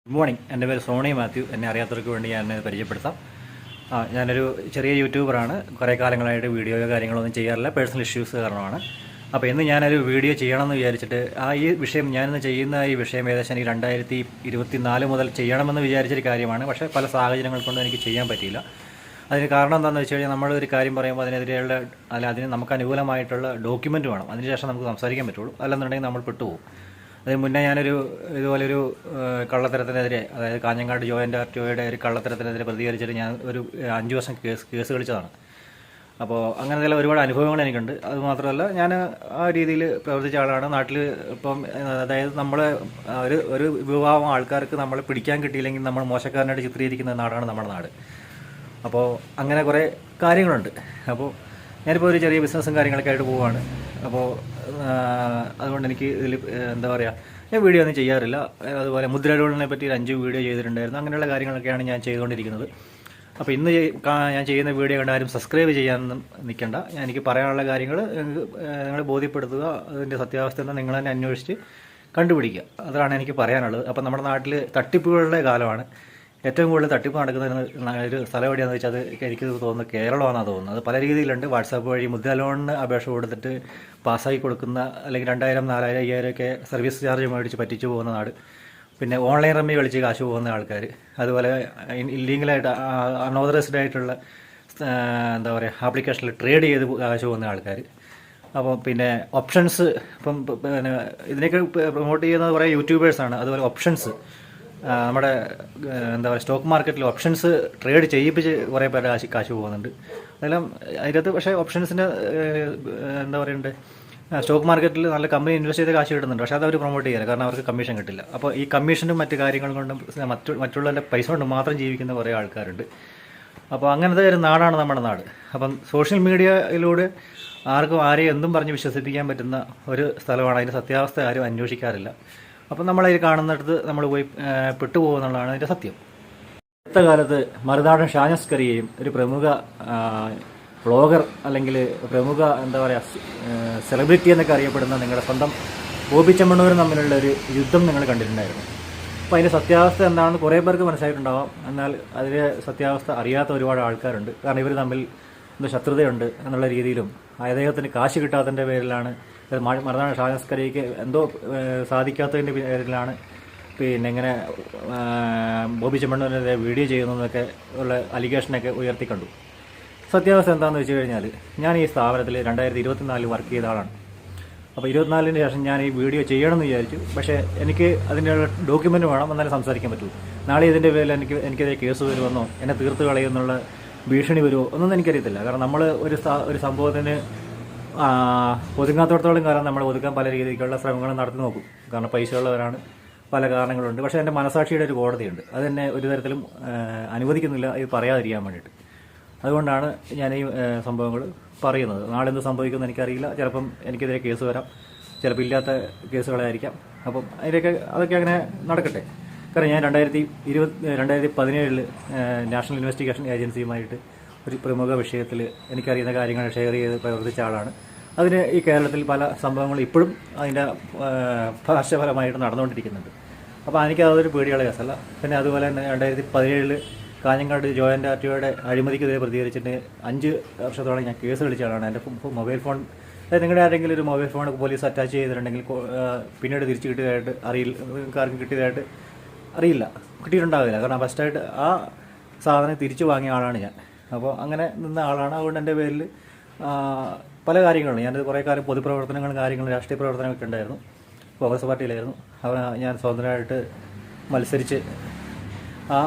Good morning. എൻ്റെ പേര് Sony Mathew. എന്നെ അറിയാത്തവർക്ക് വേണ്ടി ഞാൻ പരിചയപ്പെടുത്താം. ഞാനൊരു ചെറിയ യൂട്യൂബറാണ്. കുറേ കാലങ്ങളായിട്ട് വീഡിയോയോ കാര്യങ്ങളൊന്നും ചെയ്യാറില്ല, പേഴ്സണൽ ഇഷ്യൂസ് കാരണമാണ്. അപ്പോൾ ഇന്ന് ഞാനൊരു വീഡിയോ ചെയ്യണമെന്ന് വിചാരിച്ചിട്ട് ഈ വിഷയം ഞാനിന്ന് ചെയ്യുന്ന ഈ വിഷയം ഏകദേശം എനിക്ക് 2024 മുതൽ ചെയ്യണമെന്ന് വിചാരിച്ചൊരു കാര്യമാണ്. പക്ഷേ പല സാഹചര്യങ്ങൾ കൊണ്ട് എനിക്ക് ചെയ്യാൻ പറ്റിയില്ല. അതിന് കാരണം എന്താണെന്ന് വെച്ച് കഴിഞ്ഞാൽ നമ്മളൊരു കാര്യം പറയുമ്പോൾ അതിനെതിരെയുള്ള അതിന് നമുക്ക് അനുകൂലമായിട്ടുള്ള ഡോക്യുമെൻറ്റ് വേണം. അതിനുശേഷം നമുക്ക് സംസാരിക്കാൻ പറ്റുള്ളൂ. അല്ലെന്നുണ്ടെങ്കിൽ നമ്മൾ പെട്ടുപോകും. അതിന് മുന്നേ ഞാനൊരു ഇതുപോലൊരു കള്ളത്തരത്തിനെതിരെ, അതായത് കാഞ്ഞങ്ങാട് ജോയിൻ്റ് ആർടിഒയുടെ ഒരു കള്ളത്തരത്തിനെതിരെ പ്രതികരിച്ചിട്ട് ഞാൻ ഒരു 5 വർഷം കേസ് കളിച്ചതാണ്. അപ്പോൾ അങ്ങനത്തെ ഒരുപാട് അനുഭവങ്ങൾ എനിക്കുണ്ട്. അതുമാത്രമല്ല, ഞാൻ ആ രീതിയിൽ പ്രവർത്തിച്ച ആളാണ്. നാട്ടിൽ ഇപ്പം അതായത് നമ്മൾ ഒരു വിഭാഗം ആൾക്കാർക്ക് നമ്മളെ പിടിക്കാൻ കിട്ടിയില്ലെങ്കിൽ നമ്മൾ മോശക്കാരനായിട്ട് ചിത്രീകരിക്കുന്ന നാടാണ് നമ്മുടെ നാട്. അപ്പോൾ അങ്ങനെ കുറേ കാര്യങ്ങളുണ്ട്. അപ്പോൾ ഞാനിപ്പോൾ ഒരു ചെറിയ ബിസിനസ്സും കാര്യങ്ങളൊക്കെ ആയിട്ട് പോവുകയാണ്. അപ്പോൾ അതുകൊണ്ട് എനിക്ക് ഇതിൽ എന്താ പറയുക, ഞാൻ വീഡിയോ ഒന്നും ചെയ്യാറില്ല. അതുപോലെ മുദ്രരോളിനെ പറ്റി 5 വീഡിയോ ചെയ്തിട്ടുണ്ടായിരുന്നു. അങ്ങനെയുള്ള കാര്യങ്ങളൊക്കെയാണ് ഞാൻ ചെയ്തുകൊണ്ടിരിക്കുന്നത്. അപ്പോൾ ഇന്ന് ഞാൻ ചെയ്യുന്ന വീഡിയോ കണ്ട് ആരും സബ്സ്ക്രൈബ് ചെയ്യാനൊന്നും നിൽക്കണ്ട. എനിക്ക് പറയാനുള്ള കാര്യങ്ങൾ നിങ്ങൾ ബോധ്യപ്പെടുത്തുക. അതിൻ്റെ സത്യാവസ്ഥ എന്താ നിങ്ങൾ തന്നെ അന്വേഷിച്ച് കണ്ടുപിടിക്കുക. അതാണ് എനിക്ക് പറയാനുള്ളത്. അപ്പോൾ നമ്മുടെ നാട്ടിൽ തട്ടിപ്പുകളുടെ കാലമാണ്. ഏറ്റവും കൂടുതൽ തട്ടിപ്പ് നടക്കുന്ന ഒരു സ്ഥലം എവിടെയാണെന്ന് വെച്ചാൽ അത് എനിക്ക് തോന്നുന്നത് കേരളമാണെന്നാണ് തോന്നുന്നത്. അത് പല രീതിയിലുണ്ട്. വാട്സാപ്പ് വഴി മുദ്ര ലോണിന് അപേക്ഷ കൊടുത്തിട്ട് പാസ്സാക്കി കൊടുക്കുന്ന, അല്ലെങ്കിൽ 2000, 4000, 5000 ഒക്കെ സർവീസ് ചാർജ് മേടിച്ച് പറ്റിച്ചു പോകുന്ന നാട്. പിന്നെ ഓൺലൈൻ റമ്മി കളിച്ച് കാശ് പോകുന്ന ആൾക്കാർ. അതുപോലെ ഇല്ലീഗലായിട്ട് അൺഓതറൈസ്ഡ് ആയിട്ടുള്ള എന്താ പറയുക ആപ്ലിക്കേഷനിൽ ട്രേഡ് ചെയ്ത് കാശ് പോകുന്ന ആൾക്കാർ. അപ്പോൾ പിന്നെ ഓപ്ഷൻസ്, ഇപ്പം പിന്നെ ഇതിനൊക്കെ പ്രൊമോട്ട് ചെയ്യുന്നത് കുറേ യൂട്യൂബേഴ്സാണ്. അതുപോലെ ഓപ്ഷൻസ്, നമ്മുടെ എന്താ പറയുക സ്റ്റോക്ക് മാർക്കറ്റിൽ ഓപ്ഷൻസ് ട്രേഡ് ചെയ്യിപ്പിച്ച് കുറേ പേരുടെ കാശ് പോകുന്നുണ്ട്. അതെല്ലാം അതിനകത്ത്. പക്ഷേ ഓപ്ഷൻസിൻ്റെ എന്താ പറയുന്നത്, സ്റ്റോക്ക് മാർക്കറ്റിൽ നല്ല കമ്പനി ഇൻവെസ്റ്റ് ചെയ്ത് കാശ് കിട്ടുന്നുണ്ട്. പക്ഷേ അത് അവർ പ്രൊമോട്ട് ചെയ്യാറ്, കാരണം അവർക്ക് കമ്മീഷൻ കിട്ടില്ല. അപ്പോൾ ഈ കമ്മീഷനും മറ്റു കാര്യങ്ങളും കൊണ്ടും മറ്റുള്ളവരുടെ പൈസ കൊണ്ട് മാത്രം ജീവിക്കുന്ന കുറേ ആൾക്കാരുണ്ട്. അപ്പോൾ അങ്ങനത്തെ ഒരു നാടാണ് നമ്മുടെ നാട്. അപ്പം സോഷ്യൽ മീഡിയയിലൂടെ ആർക്കും ആരെയും എന്തും പറഞ്ഞ് വിശ്വസിപ്പിക്കാൻ പറ്റുന്ന ഒരു സ്ഥലമാണ്. അതിൻ്റെ സത്യാവസ്ഥ ആരും അന്വേഷിക്കാറില്ല. അപ്പം നമ്മളതിൽ കാണുന്നിടത്ത് നമ്മൾ പോയി പെട്ടുപോകുന്നുള്ളതാണ് അതിൻ്റെ സത്യം. അടുത്ത കാലത്ത് മറുനാടൻ ഷാനസ്കറിയെയും ഒരു പ്രമുഖ വ്ളോഗർ അല്ലെങ്കിൽ പ്രമുഖ എന്താ പറയുക സെലിബ്രിറ്റി എന്നൊക്കെ അറിയപ്പെടുന്ന നിങ്ങളുടെ സ്വന്തം ബോബി ചെമ്മണ്ണൂരും തമ്മിലുള്ള ഒരു യുദ്ധം നിങ്ങൾ കണ്ടിട്ടുണ്ടായിരുന്നു. അപ്പോൾ അതിൻ്റെ സത്യാവസ്ഥ എന്താണെന്ന് കുറേ പേർക്ക് മനസ്സിലായിട്ടുണ്ടാവാം. എന്നാൽ അതിൻ്റെ സത്യാവസ്ഥ അറിയാത്ത ഒരുപാട് ആൾക്കാരുണ്ട്. കാരണം ഇവർ തമ്മിൽ എന്തോ ശത്രുതയുണ്ട് എന്നുള്ള രീതിയിലും അദ്ദേഹത്തിന് കാശ് കിട്ടാത്തതിൻ്റെ പേരിലാണ്, മറുനാടൻ ഷാനസ്കറിക്ക് എന്തോ സാധിക്കാത്തതിൻ്റെ പേരിലാണ് പിന്നെ ഇങ്ങനെ ബോബി ചെമ്മണ്ണൂരിനെതിരെ വീഡിയോ ചെയ്യുന്നതൊക്കെ ഉള്ള അലിഗേഷനൊക്കെ ഉയർത്തിക്കണ്ടു. സത്യാവസ്ഥ എന്താണെന്ന് വെച്ച് കഴിഞ്ഞാൽ, ഞാൻ ഈ സ്ഥാപനത്തിൽ 2024 വർക്ക് ചെയ്ത ആളാണ്. അപ്പോൾ 24-ന് ശേഷം ഞാൻ ഈ വീഡിയോ ചെയ്യണമെന്ന് വിചാരിച്ചു. പക്ഷേ എനിക്ക് അതിൻ്റെ ഡോക്യുമെൻ്റ് വേണം, എന്നാലും സംസാരിക്കാൻ പറ്റൂ. നാളെ ഇതിൻ്റെ പേരിൽ എനിക്കെതിരെ കേസ് വരുമെന്നോ എന്നെ തീർത്ത് കളയുമെന്നുള്ള ഭീഷണി വരുമോ ഒന്നും എനിക്കറിയത്തില്ല. കാരണം നമ്മൾ ഒരു സംഭവത്തിന് ഒതുങ്ങാത്തോടത്തോളം കാലം നമ്മൾ ഒതുക്കാൻ പല രീതിക്കുള്ള ശ്രമങ്ങൾ നടത്തി നോക്കും. കാരണം പൈസ ഉള്ളവരാണ്, പല കാരണങ്ങളുണ്ട്. പക്ഷേ എൻ്റെ മനസാക്ഷിയുടെ ഒരു കോടതിയുണ്ട്. അതെന്നെ ഒരു തരത്തിലും അനുവദിക്കുന്നില്ല ഇത് പറയാതിരിക്കാൻ വേണ്ടിയിട്ട്. അതുകൊണ്ടാണ് ഞാൻ ഈ സംഭവങ്ങൾ പറയുന്നത്. നാളെ എന്ത് സംഭവിക്കുമെന്ന് എനിക്കറിയില്ല. ചിലപ്പം എനിക്കെതിരെ കേസ് വരാം, ചിലപ്പോൾ ഇല്ലാത്ത കേസുകളായിരിക്കാം. അപ്പം അതൊക്കെ അങ്ങനെ നടക്കട്ടെ. കാരണം ഞാൻ 2017 നാഷണൽ ഇൻവെസ്റ്റിഗേഷൻ ഏജൻസിയുമായിട്ട് ഒരു പ്രമുഖ വിഷയത്തിൽ എനിക്കറിയുന്ന കാര്യങ്ങൾ ഷെയർ ചെയ്ത് പ്രവർത്തിച്ച ആളാണ്. അതിന് ഈ കേരളത്തിൽ പല സംഭവങ്ങളും ഇപ്പോഴും അതിൻ്റെ പാർശ്വഫലമായിട്ട് നടന്നുകൊണ്ടിരിക്കുന്നുണ്ട്. അപ്പോൾ എനിക്കതൊരു പേടിയുള്ള കേസല്ല. പിന്നെ അതുപോലെ തന്നെ 2017 കാഞ്ഞങ്ങാട് ജോയിൻ്റ് ആർടിഒയുടെ അഴിമതിക്കെതിരെ പ്രതികരിച്ചിട്ട് 5 വർഷത്തോളം ഞാൻ കേസ് കളിച്ച ആളാണ്. എൻ്റെ മൊബൈൽ ഫോൺ, അതായത് നിങ്ങളുടെ ആരെങ്കിലും ഒരു മൊബൈൽ ഫോൺ പോലീസ് അറ്റാച്ച് ചെയ്തിട്ടുണ്ടെങ്കിൽ പിന്നീട് തിരിച്ച് കിട്ടിയതായിട്ട് ആർക്കും കിട്ടിയതായിട്ട് അറിയില്ല, കിട്ടിയിട്ടുണ്ടാവില്ല. കാരണം ഫസ്റ്റായിട്ട് ആ സാധനം തിരിച്ചു വാങ്ങിയ ആളാണ് ഞാൻ. അപ്പോൾ അങ്ങനെ നിന്ന ആളാണ്. അതുകൊണ്ട് എൻ്റെ പേരിൽ പല കാര്യങ്ങളും, ഞാനത് കുറേ കാലം പൊതുപ്രവർത്തനങ്ങളും കാര്യങ്ങളും രാഷ്ട്രീയ പ്രവർത്തനമൊക്കെ ഉണ്ടായിരുന്നു. കോൺഗ്രസ് പാർട്ടിയിലായിരുന്നു. ഞാൻ സ്വതന്ത്രമായിട്ട് മത്സരിച്ച് ആ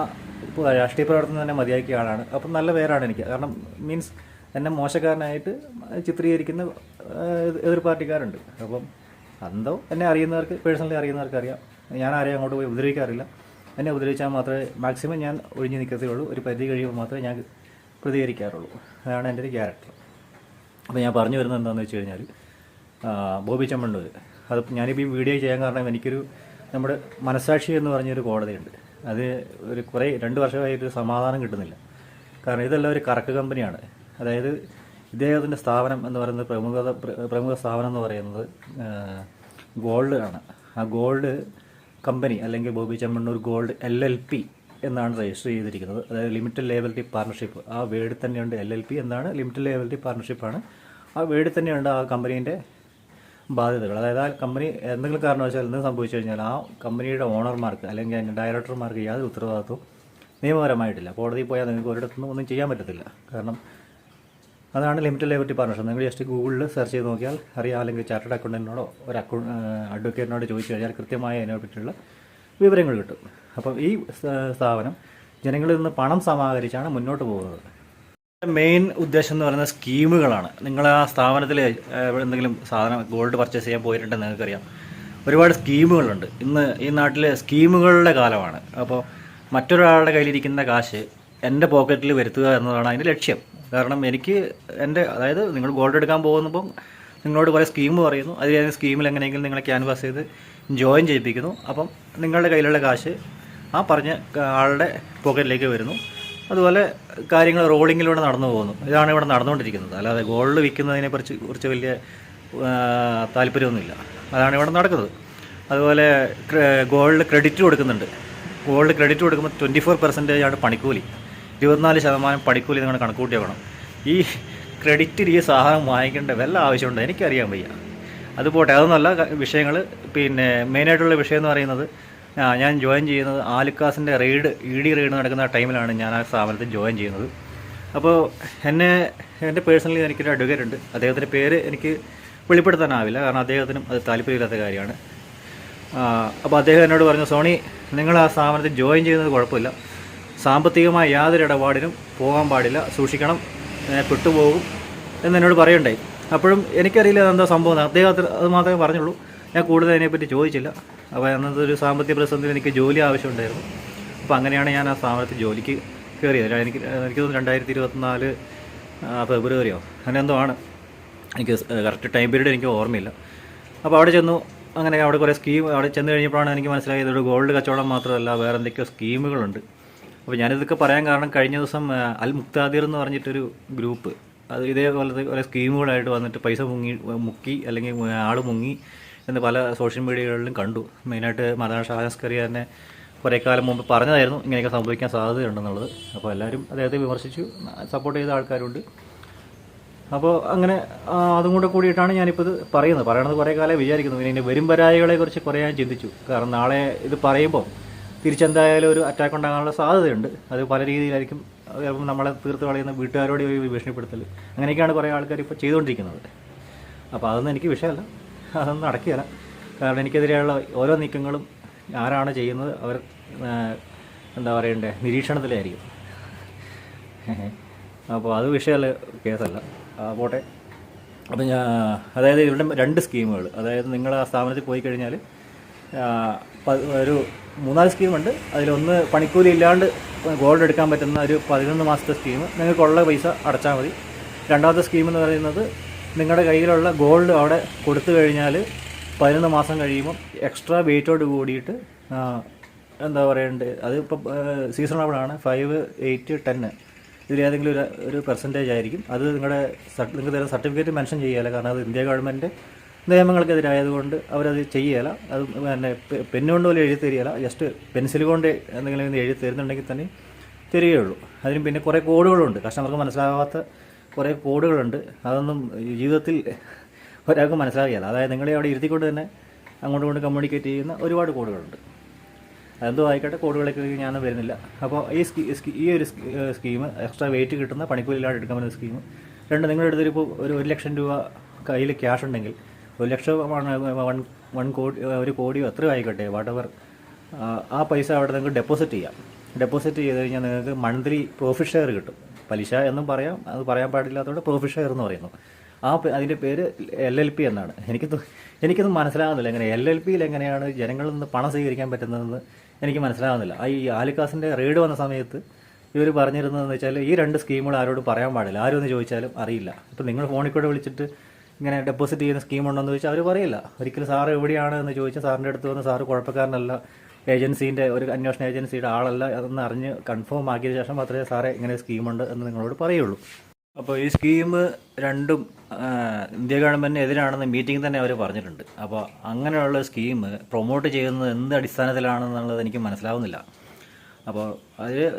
രാഷ്ട്രീയ പ്രവർത്തനം തന്നെ മതിയാക്കിയ ആളാണ്. അപ്പം നല്ല പേരാണ് എനിക്ക്. കാരണം മീൻസ് എന്നെ മോശക്കാരനായിട്ട് ചിത്രീകരിക്കുന്ന എതിർ പാർട്ടിക്കാരുണ്ട്. അപ്പം എന്തോ എന്നെ അറിയുന്നവർക്ക്, പേഴ്സണലി അറിയുന്നവർക്ക് അറിയാം. ഞാൻ ആരെയും അങ്ങോട്ട് പോയി ഉപദ്രവിക്കാറില്ല. എന്നെ ഉപദ്രവിച്ചാൽ മാത്രമേ മാക്സിമം ഞാൻ ഒഴിഞ്ഞു നിൽക്കത്തുള്ളൂ. ഒരു പരിധി കഴിയുമ്പോൾ മാത്രമേ ഞാൻ പ്രതികരിക്കാറുള്ളൂ. അതാണ് എൻ്റെ ഒരു ക്യാരക്ടർ. അപ്പോൾ ഞാൻ പറഞ്ഞു വരുന്നത് എന്താണെന്ന് വെച്ച് കഴിഞ്ഞാൽ, ബോബി ചെമ്മണ്ണൂർ, അത് ഞാനിപ്പോൾ ഈ വീഡിയോ ചെയ്യാൻ കാരണം എനിക്കൊരു നമ്മുടെ മനസാക്ഷി എന്ന് പറഞ്ഞൊരു കോടതിയുണ്ട്. അത് ഒരു 2 വർഷമായിട്ട് സമാധാനം കിട്ടുന്നില്ല. കാരണം ഇതെല്ലാം ഒരു കറക്ക് കമ്പനിയാണ്. അതായത് ഇദ്ദേഹത്തിൻ്റെ സ്ഥാപനം എന്ന് പറയുന്നത് പ്രമുഖ സ്ഥാപനം എന്ന് പറയുന്നത് ഗോൾഡ് ആണ്. ആ ഗോൾഡ് കമ്പനി അല്ലെങ്കിൽ ബോബി ചെമ്മണ്ണൂർ ഗോൾഡ് LLP എന്നാണ് രജിസ്റ്റർ ചെയ്തിരിക്കുന്നത്. അതായത് ലിമിറ്റഡ് ലയബിലിറ്റി പാർട്ണർഷിപ്പ്. ആ വേർഡിൽ തന്നെയുണ്ട് LLP എന്താണ്, ലിമിറ്റഡ് ലയബിലിറ്റി പാർട്ണർഷിപ്പാണ്. ആ വേർഡിൽ തന്നെയുണ്ട് ആ കമ്പനീൻ്റെ ബാധ്യതകൾ. അതായത് ആ കമ്പനി എന്തെങ്കിലും കാരണവശാൽ എന്തെങ്കിലും സംഭവിച്ചു കഴിഞ്ഞാൽ ആ കമ്പനിയുടെ ഓണർമാർക്ക് അല്ലെങ്കിൽ അതിൻ്റെ ഡയറക്ടർമാർക്ക് യാതൊരു ഉത്തരവാദിത്വവും നിയമപരമായിട്ടില്ല. കോടതിയിൽ പോയാൽ നിങ്ങൾക്ക് ഒരിടത്തുനിന്നും ഒന്നും ചെയ്യാൻ പറ്റത്തില്ല. കാരണം അതാണ് ലിമിറ്റഡ് ലയബിലിറ്റി പാർട്ണർഷിപ്പ്. നിങ്ങൾ ജസ്റ്റ് ഗൂഗിളിൽ സെർച്ച് ചെയ്ത് നോക്കിയാൽ അറിയാം, അല്ലെങ്കിൽ ചാർട്ടേഡ് അക്കൗണ്ടൻറ്റിനോടോ ഒരു അഡ്വക്കേറ്റിനോട് ചോദിച്ചു കഴിഞ്ഞാൽ കൃത്യമായി അതിനെ പറ്റിയുള്ള വിവരങ്ങൾ കിട്ടും. അപ്പം ഈ സ്ഥാപനം ജനങ്ങളിൽ നിന്ന് പണം സമാഹരിച്ചാണ് മുന്നോട്ട് പോകുന്നത്. മെയിൻ ഉദ്ദേശം എന്ന് പറയുന്നത് സ്കീമുകളാണ്. നിങ്ങൾ ആ സ്ഥാപനത്തിൽ എന്തെങ്കിലും സാധനം ഗോൾഡ് പർച്ചേസ് ചെയ്യാൻ പോയിട്ടുണ്ടെന്ന് നിങ്ങൾക്കറിയാം, ഒരുപാട് സ്കീമുകളുണ്ട്. ഇന്ന് ഈ നാട്ടിൽ സ്കീമുകളുടെ കാലമാണ്. അപ്പോൾ മറ്റൊരാളുടെ കയ്യിലിരിക്കുന്ന കാശ് എൻ്റെ പോക്കറ്റിൽ വരുത്തുക എന്നതാണ് അതിൻ്റെ ലക്ഷ്യം. കാരണം എനിക്ക് അതായത് നിങ്ങൾ ഗോൾഡ് എടുക്കാൻ പോകുന്നപ്പം നിങ്ങളോട് കുറേ സ്കീം പറയുന്നു, അതിൽ സ്കീമിൽ എങ്ങനെയെങ്കിലും നിങ്ങളെ ക്യാൻവാസ് ചെയ്ത് ജോയിൻ ചെയ്യിപ്പിക്കുന്നു. അപ്പം നിങ്ങളുടെ കയ്യിലുള്ള കാശ് ആ പറഞ്ഞ ആളുടെ പോക്കറ്റിലേക്ക് വരുന്നു. അതുപോലെ കാര്യങ്ങൾ റോളിങ്ങിലൂടെ നടന്നു പോകുന്നു. ഇതാണ് ഇവിടെ നടന്നുകൊണ്ടിരിക്കുന്നത്. അല്ലാതെ ഗോൾഡ് വിൽക്കുന്നതിനെ കുറിച്ച് വലിയ താല്പര്യമൊന്നുമില്ല. അതാണ് ഇവിടെ നടക്കുന്നത്. അതുപോലെ ഗോൾഡ് ക്രെഡിറ്റ് കൊടുക്കുന്നുണ്ട്. ഗോൾഡ് ക്രെഡിറ്റ് കൊടുക്കുമ്പോൾ 24% പണിക്കൂലി, 24% പണിക്കൂലി നിങ്ങൾ കണക്കൂട്ടി വെക്കണം. ഈ ക്രെഡിറ്റിൽ ഈ സാധനം വാങ്ങിക്കേണ്ട വല്ല ആവശ്യമുണ്ടോ എനിക്കറിയാൻ വയ്യ. അതുപോട്ടെ, അതൊന്നുമല്ല വിഷയങ്ങൾ. പിന്നെ മെയിനായിട്ടുള്ള വിഷയം എന്ന് പറയുന്നത്, ഞാൻ ജോയിൻ ചെയ്യുന്നത് ആലുക്കാസിൻ്റെ ED റെയ്ഡ് നടക്കുന്ന ടൈമിലാണ് ഞാൻ ആ സ്ഥാപനത്തിൽ ജോയിൻ ചെയ്യുന്നത്. അപ്പോൾ എൻ്റെ പേഴ്സണലി എനിക്കൊരു അഡ്വക്കേറ്റ് ഉണ്ട്. അദ്ദേഹത്തിൻ്റെ പേര് എനിക്ക് വെളിപ്പെടുത്താനാവില്ല, കാരണം അദ്ദേഹത്തിനും അത് താല്പര്യമില്ലാത്ത കാര്യമാണ്. അപ്പോൾ അദ്ദേഹം എന്നോട് പറഞ്ഞു, സോണി നിങ്ങൾ ആ സ്ഥാപനത്തിൽ ജോയിൻ ചെയ്യുന്നത് കുഴപ്പമില്ല, സാമ്പത്തികമായ യാതൊരു ഇടപാടിനും പോകാൻ പാടില്ല, സൂക്ഷിക്കണം, പെട്ടുപോകും എന്നോട് പറയുണ്ടായി. അപ്പോഴും എനിക്കറിയില്ല അതെന്താ സംഭവം. അദ്ദേഹത്തിന് അത് മാത്രമേ പറഞ്ഞുള്ളൂ. ഞാൻ കൂടുതൽ അതിനെപ്പറ്റി ചോദിച്ചില്ല. അപ്പോൾ അന്നത്തെ ഒരു സാമ്പത്തിക പ്രതിസന്ധിയിൽ എനിക്ക് ജോലി ആവശ്യമുണ്ടായിരുന്നു. അപ്പോൾ അങ്ങനെയാണ് ഞാൻ ആ സ്ഥാപനത്തിൽ ജോലിക്ക് കയറിയത്. എനിക്ക് തോന്നുന്നു 2024 ഫെബ്രുവരിയോ അങ്ങനെ എന്തോ ആണ്. എനിക്ക് കറക്റ്റ് ടൈം പീരീഡ് എനിക്ക് ഓർമ്മയില്ല. അപ്പോൾ അവിടെ ചെന്നു. അങ്ങനെ അവിടെ കുറേ അവിടെ ചെന്ന് കഴിഞ്ഞപ്പോഴാണ് എനിക്ക് മനസ്സിലായത് ഒരു ഗോൾഡ് കച്ചവടം മാത്രമല്ല, വേറെ എന്തൊക്കെയോ സ്കീമുകളുണ്ട്. അപ്പോൾ ഞാനിതൊക്കെ പറയാൻ കാരണം, കഴിഞ്ഞ ദിവസം അൽ മുക്താദിർ എന്ന് പറഞ്ഞിട്ടൊരു ഗ്രൂപ്പ്, അത് ഇതേപോലത്തെ കുറേ സ്കീമുകളായിട്ട് വന്നിട്ട് പൈസ മുക്കി അല്ലെങ്കിൽ ആൾ മുങ്ങി എന്ന് പല സോഷ്യൽ മീഡിയകളിലും കണ്ടു. മെയിനായിട്ട് മദാൻ ഷാഹസ്കറി തന്നെ കുറേ കാലം മുമ്പ് പറഞ്ഞതായിരുന്നു ഇങ്ങനെയൊക്കെ സംഭവിക്കാൻ സാധ്യതയുണ്ടെന്നുള്ളത്. അപ്പോൾ എല്ലാവരും അദ്ദേഹത്തെ വിമർശിച്ചു, സപ്പോർട്ട് ചെയ്ത ആൾക്കാരുണ്ട്. അപ്പോൾ അങ്ങനെ അതും കൂടെ കൂടിയിട്ടാണ് ഞാനിപ്പോൾ ഇത് പറയണത് കുറേ കാലം വിചാരിക്കുന്നു. പിന്നെ വരും വരായികളെക്കുറിച്ച് കുറേ ഞാൻ ചിന്തിച്ചു. കാരണം നാളെ ഇത് പറയുമ്പോൾ തിരിച്ചെന്തായാലും ഒരു അറ്റാക്ക് ഉണ്ടാകാനുള്ള സാധ്യതയുണ്ട്. അത് പല രീതിയിലായിരിക്കും. നമ്മളെ തീർത്ത് കളയുന്ന വീട്ടുകാരോട് ഭീഷണിപ്പെടുത്തൽ, അങ്ങനെയൊക്കെയാണ് കുറേ ആൾക്കാർ ഇപ്പോൾ ചെയ്തുകൊണ്ടിരിക്കുന്നത്. അപ്പോൾ അതൊന്നും എനിക്ക് വിഷയമല്ല, അതൊന്നും നടക്കുകയില്ല. കാരണം എനിക്കെതിരെയുള്ള ഓരോ നീക്കങ്ങളും ആരാണ് ചെയ്യുന്നത് അവർ എന്താ പറയണ്ടേ, നിരീക്ഷണത്തിലായിരിക്കും. അപ്പോൾ അത് വിഷയമല്ല, കേസല്ല. പോട്ടെ. അപ്പം അതായത് ഇവിടെ 2 സ്കീമുകൾ, അതായത് നിങ്ങൾ ആ സ്ഥാപനത്തിൽ പോയി കഴിഞ്ഞാൽ ഒരു 3-4 സ്കീമുണ്ട്. അതിലൊന്ന് പണിക്കൂലി ഇല്ലാണ്ട് ഗോൾഡ് എടുക്കാൻ പറ്റുന്ന ഒരു 11 മാസത്തെ സ്കീം, നിങ്ങൾക്കുള്ള പൈസ അടച്ചാൽ മതി. രണ്ടാമത്തെ സ്കീം എന്ന് പറയുന്നത്, നിങ്ങളുടെ കയ്യിലുള്ള ഗോൾഡ് അവിടെ കൊടുത്തു കഴിഞ്ഞാൽ 11 മാസം കഴിയുമ്പം എക്സ്ട്രാ വെയിറ്റോട് കൂടിയിട്ട് എന്താ പറയണ്ടേ, അതിപ്പോൾ സീസണബിളാണ്. 5, 8, 10 ഇതിലേതെങ്കിലും ഒരു പെർസെൻറ്റേജ് ആയിരിക്കും. അത് നിങ്ങൾക്ക് തരുന്ന സർട്ടിഫിക്കറ്റ് മെൻഷൻ ചെയ്യുകയില്ല, കാരണം അത് ഇന്ത്യ ഗവൺമെൻറ് നിയമങ്ങൾക്കെതിരായതുകൊണ്ട് അവരത് ചെയ്യുകയില്ല. അത് പിന്നെ പെന്നുകൊണ്ട് പോലും എഴുതി തരികയില്ല, ജസ്റ്റ് പെൻസിൽ കൊണ്ട് എന്തെങ്കിലും എഴുതി തരുന്നുണ്ടെങ്കിൽ തന്നെ തരികയുള്ളൂ. അതിന് പിന്നെ കുറേ കോഡുകളുണ്ട്, കസ്റ്റമർക്ക് മനസ്സിലാകാത്ത കുറേ കോഡുകളുണ്ട്. അതൊന്നും ജീവിതത്തിൽ ഒരാൾക്ക് മനസ്സിലാകുകയില്ല. അതായത് നിങ്ങളെ അവിടെ ഇരുത്തിക്കൊണ്ട് തന്നെ അങ്ങോട്ടും ഇങ്ങോട്ടും കമ്മ്യൂണിക്കേറ്റ് ചെയ്യുന്ന ഒരുപാട് കോഡുകളുണ്ട്. അതെന്തോ ആയിക്കോട്ടെ, കോഡുകളൊക്കെ ഞാൻ വരുന്നില്ല. അപ്പോൾ ഈ ഒരു സ്കീം, എക്സ്ട്രാ വെയിറ്റ് കിട്ടുന്ന പണിക്കൂലിയിലാണ് എടുക്കാൻ പറ്റുന്ന സ്കീം. നിങ്ങളുടെ അടുത്തൊരു ഇപ്പോൾ ഒരു 1 ലക്ഷം രൂപ കയ്യിൽ ക്യാഷ് ഉണ്ടെങ്കിൽ, 1 ലക്ഷം 1 കോടി 1 കോടിയോ എത്ര ആയിക്കോട്ടെ, വാട്ടെവർ, ആ പൈസ അവിടെ നിങ്ങൾക്ക് ഡെപ്പോസിറ്റ് ചെയ്യാം. ഡെപ്പോസിറ്റ് ചെയ്ത് കഴിഞ്ഞാൽ നിങ്ങൾക്ക് മന്ത്ലി പ്രോഫിറ്റ് ഷെയർ കിട്ടും. പലിശ എന്നും പറയാം, അത് പറയാൻ പാടില്ലാത്തതുകൊണ്ട് പ്രോഫിറ്റ് ഷെയർ എന്ന് പറയുന്നു. അതിൻ്റെ പേര് LLP എന്നാണ്. എനിക്കൊന്നും മനസ്സിലാകുന്നില്ല, എങ്ങനെ LLPയിൽ എങ്ങനെയാണ് ജനങ്ങളിൽ നിന്ന് പണം സ്വീകരിക്കാൻ പറ്റുന്നതെന്ന് എനിക്ക് മനസ്സിലാകുന്നില്ല. ഈ ആലുക്കാസിൻ്റെ റെയ്ഡ് വന്ന സമയത്ത് ഇവർ പറഞ്ഞിരുന്നതെന്ന് വെച്ചാൽ, ഈ 2 സ്കീമുകൾ ആരോടും പറയാൻ പാടില്ല, ആരും ഒന്ന് ചോദിച്ചാലും അറിയില്ല. ഇപ്പം നിങ്ങൾ ഫോണിൽ കൂടെ വിളിച്ചിട്ട് ഇങ്ങനെ ഡെപ്പോസിറ്റ് ചെയ്യുന്ന സ്കീമുണ്ടോയെന്ന് ചോദിച്ചാൽ അവർ പറയില്ല. ഒരിക്കലും സാറ് എവിടെയാണ് എന്ന് ചോദിച്ചാൽ സാറിൻ്റെ അടുത്ത് വന്ന് സാറ് കുഴപ്പക്കാരനല്ല, ഏജൻസീൻ്റെ ഒരു അന്വേഷണ ഏജൻസിയുടെ ആളല്ല, അതൊന്ന് അറിഞ്ഞ് കൺഫേം ആക്കിയ ശേഷം മാത്രമേ സാറേ ഇങ്ങനെ സ്കീമുണ്ട് എന്ന് നിങ്ങളോട് പറയുള്ളൂ. അപ്പോൾ ഈ സ്കീം രണ്ടും ഇന്ത്യ ഗവൺമെൻറ്റിന് എതിരാണെന്ന് മീറ്റിംഗ് തന്നെ അവർ പറഞ്ഞിട്ടുണ്ട്. അപ്പോൾ അങ്ങനെയുള്ള സ്കീം പ്രൊമോട്ട് ചെയ്യുന്നത് എന്ത് അടിസ്ഥാനത്തിലാണെന്നുള്ളത് എനിക്ക് മനസ്സിലാവുന്നില്ല. അപ്പോൾ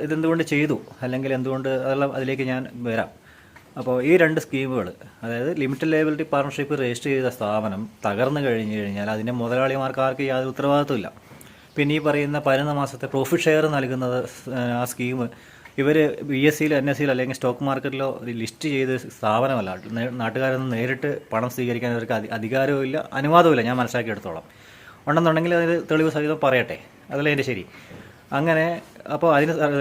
ഇതെന്തുകൊണ്ട് ചെയ്തു, അല്ലെങ്കിൽ എന്തുകൊണ്ട്, അതെല്ലാം അതിലേക്ക് ഞാൻ വരാം. അപ്പോൾ ഈ രണ്ട് സ്കീമുകൾ, അതായത് ലിമിറ്റഡ് ലയബിലിറ്റി പാർട്ണർഷിപ്പ് രജിസ്റ്റർ ചെയ്ത സ്ഥാപനം തകർന്നു കഴിഞ്ഞു കഴിഞ്ഞാൽ അതിൻ്റെ മുതലാളിമാർക്ക് ആർക്ക് യാതൊരു ഉത്തരവാദിത്വമില്ല. പിന്നെ ഈ പറയുന്ന 11 മാസത്തെ പ്രോഫിറ്റ് ഷെയർ നൽകുന്നത് ആ സ്കീം ഇവർ BSEയിലോ NSEയിലോ അല്ലെങ്കിൽ സ്റ്റോക്ക് മാർക്കറ്റിലോ ലിസ്റ്റ് ചെയ്ത് സ്ഥാപനമല്ല. നാട്ടുകാരിൽ നിന്ന് നേരിട്ട് പണം സ്വീകരിക്കാൻ അവർക്ക് അധികാരവും ഇല്ല, അനുവാദവും ഞാൻ മനസ്സിലാക്കിയെടുത്തോളം. ഉണ്ടെന്നുണ്ടെങ്കിൽ അതിന് തെളിവ് സഹിതം പറയട്ടെ, അതല്ലേ എൻ്റെ ശരി. അങ്ങനെ അപ്പോൾ